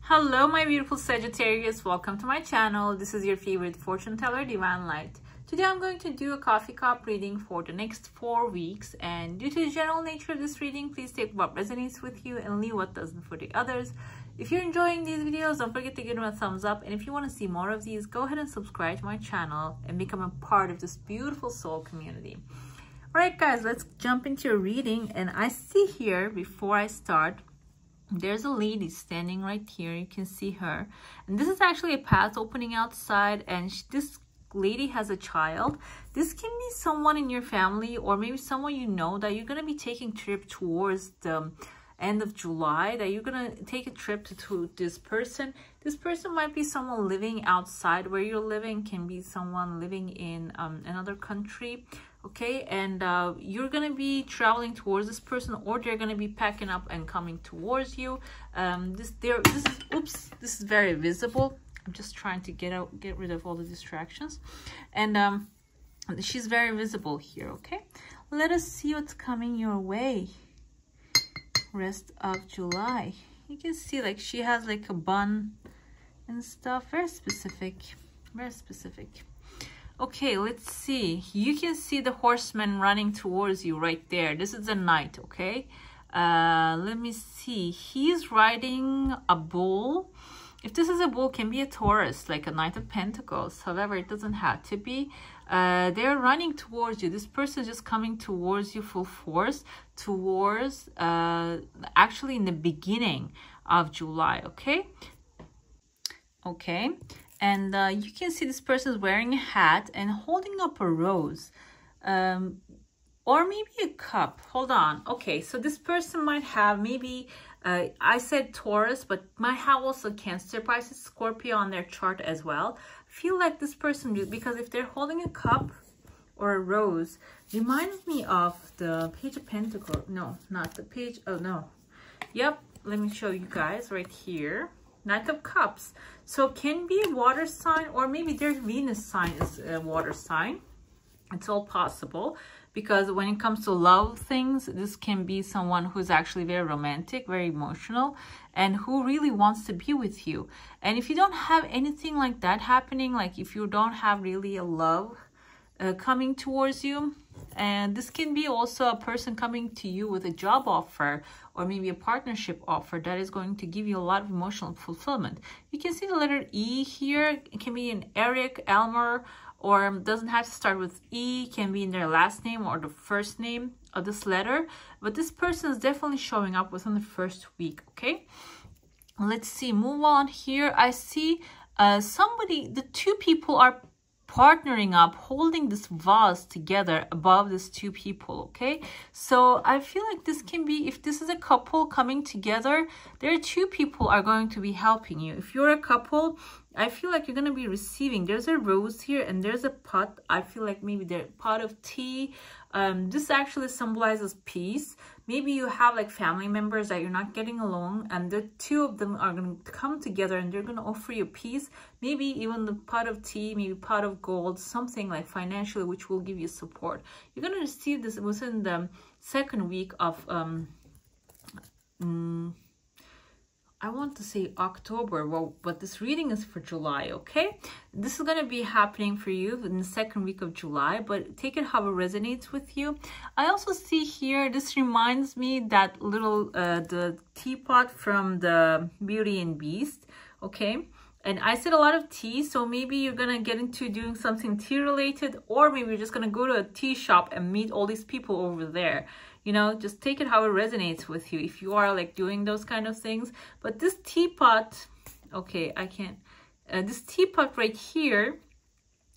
Hello my beautiful Sagittarius, welcome to my channel. This is your favorite fortune teller, Divine Light. Today I'm going to do a coffee cup reading for the next 4 weeks, and due to the general nature of this reading, please take what resonates with you and leave what doesn't for the others. If you're enjoying these videos, don't forget to give them a thumbs up, and if you want to see more of these, go ahead and subscribe to my channel and become a part of this beautiful soul community. Alright guys, let's jump into a reading. And I see here, before I start, there's a lady standing right here. You can see her, and this is actually a path opening outside, and this lady has a child. This can be someone in your family or maybe someone you know that you're going to be taking trip towards the end of July, that you're going to take a trip to this person. This person might be someone living outside where you're living, can be someone living in another country. Okay, and you're gonna be traveling towards this person, or they're gonna be packing up and coming towards you. This is very visible. I'm just trying to get rid of all the distractions, and she's very visible here. Okay, let us see what's coming your way. Rest of July, you can see like she has like a bun and stuff. Very specific, very specific. Okay, let's see. You can see the horseman running towards you right there. This is a knight, okay? Let me see. He's riding a bull. If this is a bull, can be a Taurus, like a Knight of Pentacles. However, it doesn't have to be. They're running towards you. This person is just coming towards you full force, towards, actually in the beginning of July, okay? Okay. And you can see this person is wearing a hat and holding up a rose, or maybe a cup. Hold on. Okay, so this person might have maybe, I said Taurus, but might have also Cancer, Pisces, Scorpio on their chart as well. I feel like this person, because if they're holding a cup or a rose, reminds me of the Page of Pentacles. No, not the page. Oh, no. Yep, let me show you guys right here. Knight of Cups. So can be a water sign, or maybe their Venus sign is a water sign. It's all possible, because when it comes to love things, this can be someone who's actually very romantic, very emotional, and who really wants to be with you. And if you don't have anything like that happening, like if you don't have really a love coming towards you, and this can be also a person coming to you with a job offer or maybe a partnership offer that is going to give you a lot of emotional fulfillment. You can see the letter E here. It can be an Eric, Elmer, or doesn't have to start with E. It can be in their last name or the first name of this letter. But this person is definitely showing up within the first week, okay? Let's see, move on here. I see the two people are partnering up, holding this vase together above these two people, okay? So I feel like this can be, if this is a couple coming together, there are two people are going to be helping you. If you're a couple, I feel like you're going to be receiving. There's a rose here and there's a pot. I feel like maybe they're pot of tea. This actually symbolizes peace. Maybe you have like family members that you're not getting along, and the two of them are going to come together and they're going to offer you peace. Maybe even the pot of tea, maybe pot of gold, something like financially, which will give you support. You're going to receive this within the second week of I want to say October, well, but this reading is for July, okay? This is going to be happening for you in the second week of July, but take it how it resonates with you. I also see here, this reminds me that little, the teapot from the Beauty and Beast, okay? And I said a lot of tea, so maybe you're going to get into doing something tea related, or maybe you're just going to go to a tea shop and meet all these people over there. You know, just take it how it resonates with you if you are like doing those kind of things. But this teapot, okay, I can't. This teapot right here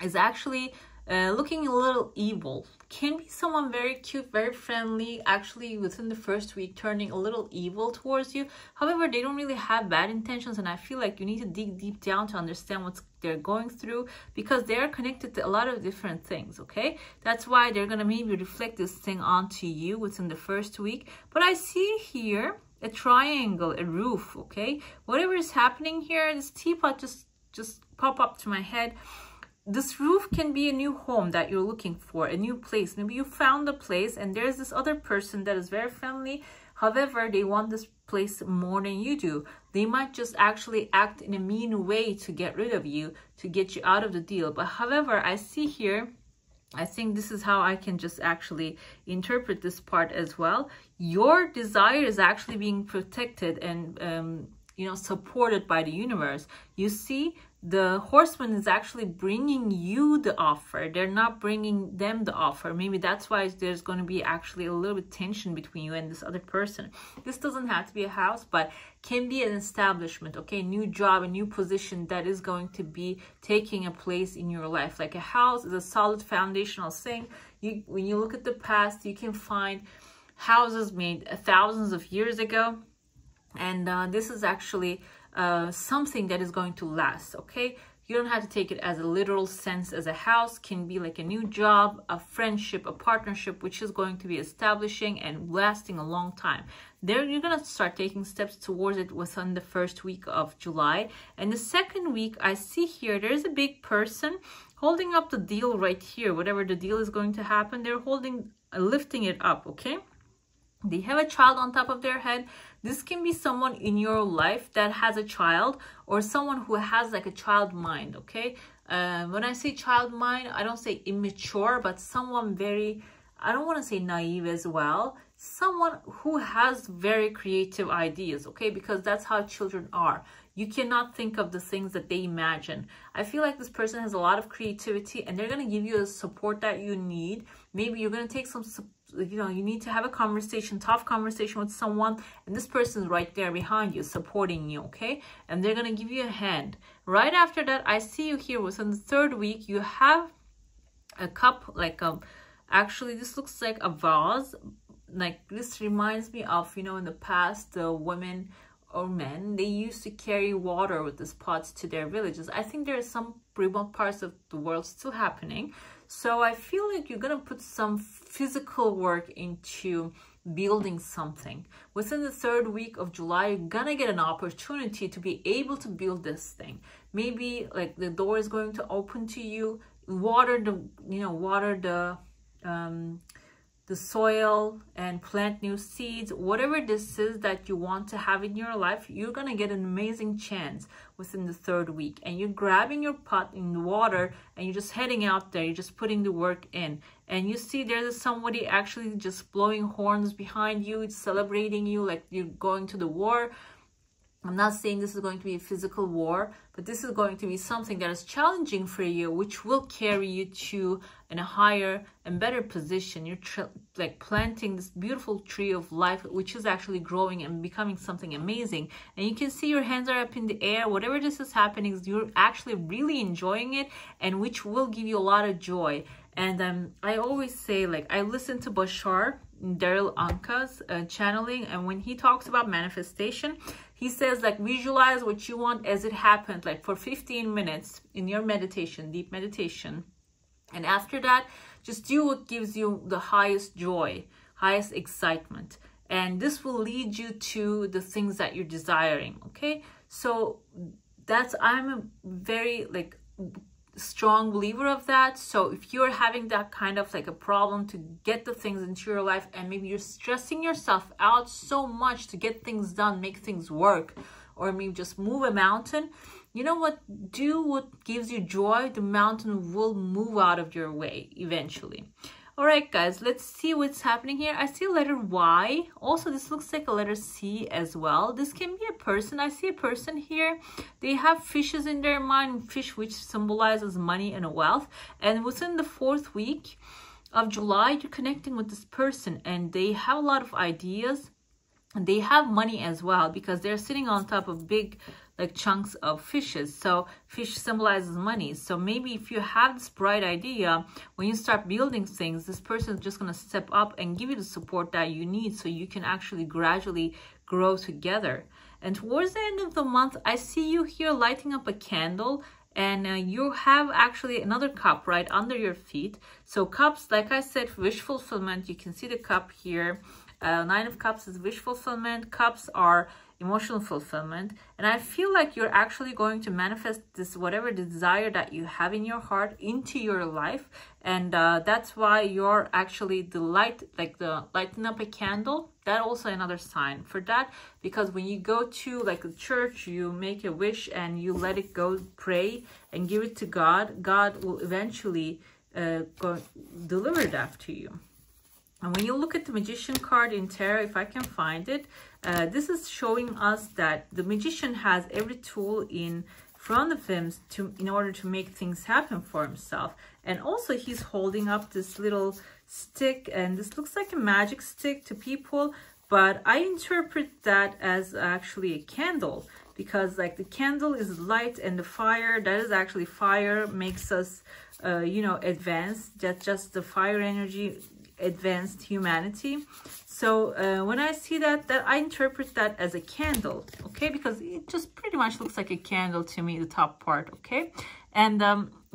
is actually looking a little evil. Can be someone very cute, very friendly, actually within the first week turning a little evil towards you. However, they don't really have bad intentions, and I feel like you need to dig deep down to understand what they're going through, because they are connected to a lot of different things, okay? That's why they're going to maybe reflect this thing onto you within the first week. But I see here a triangle, a roof, okay? Whatever is happening here, this teapot just pop up to my head. This roof can be a new home that you're looking for, a new place. Maybe you found a place and there's this other person that is very friendly. However, they want this place more than you do. They might just actually act in a mean way to get rid of you, to get you out of the deal. But however, I see here, I think this is how I can just actually interpret this part as well. Your desire is actually being protected and you know, supported by the universe. You see, the horseman is actually bringing you the offer. They're not bringing them the offer. Maybe that's why there's going to be actually a little bit tension between you and this other person. This doesn't have to be a house, but can be an establishment, okay? New job, a new position that is going to be taking a place in your life. Like a house is a solid foundational thing. When you look at the past, you can find houses made thousands of years ago. And this is actually something that is going to last, okay? You don't have to take it as a literal sense as a house. Can be like a new job, a friendship, a partnership, which is going to be establishing and lasting a long time. There, you're going to start taking steps towards it within the first week of July. And the second week, I see here, there's a big person holding up the deal right here. Whatever the deal is going to happen, they're lifting it up, okay? They have a child on top of their head. This can be someone in your life that has a child, or someone who has like a child mind, okay? When I say child mind, I don't say immature, but someone very, I don't want to say naive as well. Someone who has very creative ideas, okay? Because that's how children are. You cannot think of the things that they imagine. I feel like this person has a lot of creativity and they're going to give you the support that you need. Maybe you're going to take some, you know, you need to have a conversation, tough conversation with someone, and this person is right there behind you, supporting you, okay? And they're going to give you a hand. Right after that, I see you here within the third week, you have a cup, like actually this looks like a vase. Like this reminds me of, you know, in the past, the women or men, they used to carry water with these pots to their villages. I think there are some remote parts of the world still happening. So I feel like you're going to put some physical work into building something. Within the third week of July, you're going to get an opportunity to be able to build this thing. Maybe like the door is going to open to you, water the soil and plant new seeds. Whatever this is that you want to have in your life, you're gonna get an amazing chance within the third week. And you're grabbing your pot in the water and you're just heading out there, you're just putting the work in. And you see there's somebody actually just blowing horns behind you, celebrating you like you're going to the war. I'm not saying this is going to be a physical war, but this is going to be something that is challenging for you, which will carry you to a higher and better position. You're like planting this beautiful tree of life, which is actually growing and becoming something amazing. And you can see your hands are up in the air. Whatever this is happening, you're actually really enjoying it, and which will give you a lot of joy. And I always say, like, I listen to Bashar, Daryl Anka's channeling, and when he talks about manifestation, he says, like, visualize what you want as it happened, like for 15 minutes in your meditation, deep meditation. And after that, just do what gives you the highest joy, highest excitement. And this will lead you to the things that you're desiring, okay? So I'm a very, like, strong believer of that. So if you're having that kind of like a problem to get the things into your life, and maybe you're stressing yourself out so much to get things done, make things work, or maybe just move a mountain, you know what? Do what gives you joy. The mountain will move out of your way eventually. All right, guys, let's see what's happening here. I see a letter Y. Also, this looks like a letter C as well. This can be a person. I see a person here. They have fishes in their mind, fish which symbolizes money and wealth. And within the fourth week of July, you're connecting with this person, and they have a lot of ideas. And they have money as well, because they're sitting on top of big, like, chunks of fishes. So fish symbolizes money. So maybe if you have this bright idea, when you start building things, this person is just going to step up and give you the support that you need, so you can actually gradually grow together. And towards the end of the month, I see you here lighting up a candle, and you have actually another cup right under your feet. So cups, like I said, wish fulfillment. You can see the cup here. 9 of Cups is wish fulfillment. Cups are emotional fulfillment. And I feel like you're actually going to manifest this, whatever desire that you have in your heart, into your life. And that's why you're actually the light, like the lighting up a candle. That also another sign for that, because when you go to like a church, you make a wish and you let it go, pray and give it to God. God will eventually go deliver that to you. And when you look at the Magician card in Tarot, if I can find it, this is showing us that the Magician has every tool in front of him in order to make things happen for himself. And also he's holding up this little stick, and this looks like a magic stick to people, but I interpret that as actually a candle, because like the candle is light and the fire, that is actually fire, makes us you know, advance. That's just the fire energy, advanced humanity. So when I see that I interpret that as a candle, okay, because it just pretty much looks like a candle to me, the top part, okay. And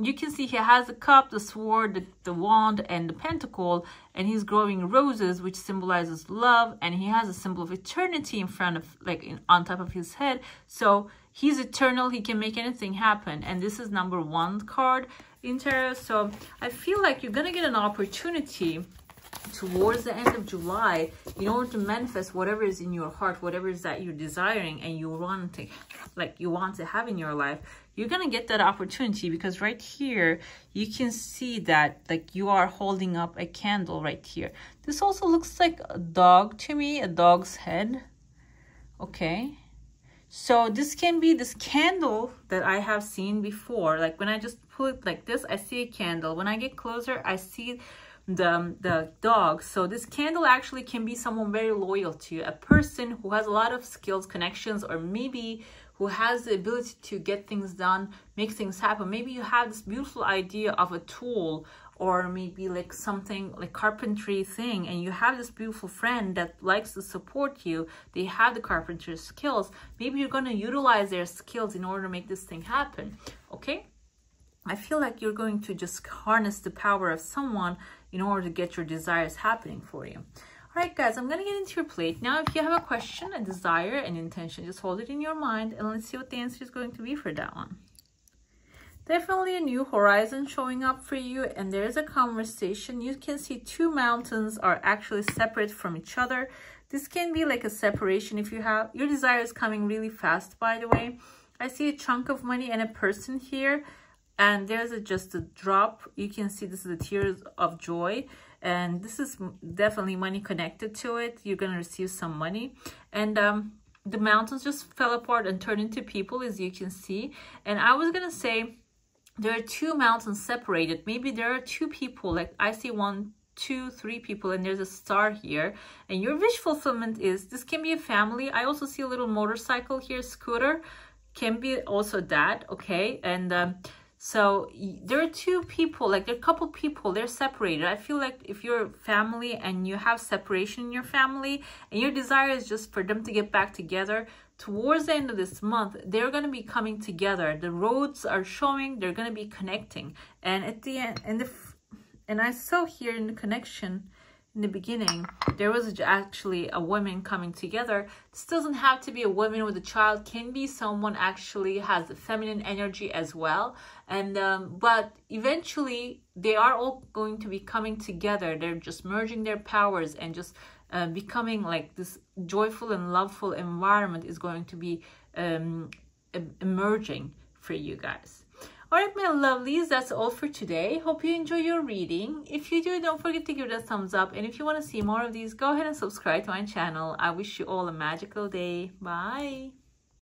you can see he has the cup, the sword, the wand, and the pentacle, and he's growing roses, which symbolizes love, and he has a symbol of eternity in front of, like, on top of his head. So he's eternal, he can make anything happen. And this is number 1 card in tarot. So I feel like you're gonna get an opportunity towards the end of July in order to manifest whatever is in your heart, whatever is that you're desiring and you want to, like, you want to have in your life. You're gonna get that opportunity, because right here you can see that, like, you are holding up a candle right here. This also looks like a dog to me, a dog's head, okay. So this can be this candle that I have seen before. Like when I just put it like this, I see a candle. When I get closer, I see the dog. So this candle actually can be someone very loyal to you, a person who has a lot of skills, connections, or maybe who has the ability to get things done, make things happen. Maybe you have this beautiful idea of a tool, or maybe like something like carpentry thing, and you have this beautiful friend that likes to support you. They have the carpentry skills. Maybe you're going to utilize their skills in order to make this thing happen, okay? I feel like you're going to just harness the power of someone in order to get your desires happening for you. All right, guys, I'm going to get into your plate. Now, if you have a question, a desire, an intention, just hold it in your mind, and let's see what the answer is going to be for that one. Definitely a new horizon showing up for you, and there's a conversation. You can see 2 mountains are actually separate from each other. This can be like a separation if you have, your desire is coming really fast, by the way. I see a chunk of money and a person here, and there's just a drop. You can see this is the tears of joy, and this is definitely money connected to it. You're going to receive some money, and the mountains just fell apart and turned into people, as you can see. And I was going to say, there are 2 mountains separated. Maybe there are 2 people, like I see 1, 2, 3 people, and there's a star here. And your wish fulfillment is, this can be a family. I also see a little motorcycle here, scooter, can be also that, okay? And so there are 2 people, like there are a couple people, they're separated. I feel like if you're a family and you have separation in your family, and your desire is just for them to get back together, towards the end of this month, they're going to be coming together. The roads are showing, they're going to be connecting. And at the end, and I saw here in the connection, in the beginning, there was actually a woman coming together. This doesn't have to be a woman with a child, can be someone actually has the feminine energy as well. And but eventually they are all going to be coming together. They're just merging their powers and just becoming like this joyful and loveful environment is going to be emerging for you guys. All right, my lovelies, that's all for today. Hope you enjoy your reading. If you do, don't forget to give it a thumbs up. And if you want to see more of these, go ahead and subscribe to my channel. I wish you all a magical day. Bye.